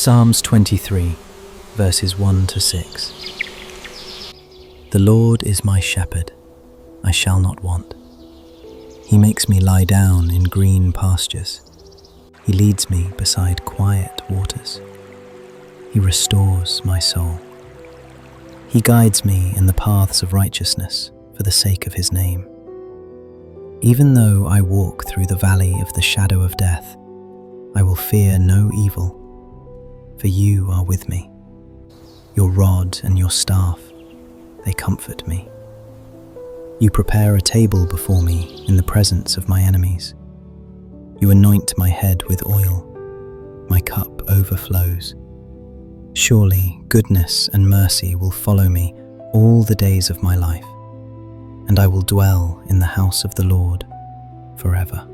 Psalms 23, verses 1 to 6. The Lord is my shepherd, I shall not want. He makes me lie down in green pastures. He leads me beside quiet waters. He restores my soul. He guides me in the paths of righteousness for the sake of his name. Even though I walk through the valley of the shadow of death, I will fear no evil, for you are with me. Your rod and your staff, they comfort me. You prepare a table before me in the presence of my enemies. You anoint my head with oil. My cup overflows. Surely goodness and mercy will follow me all the days of my life, and I will dwell in the house of the Lord forever.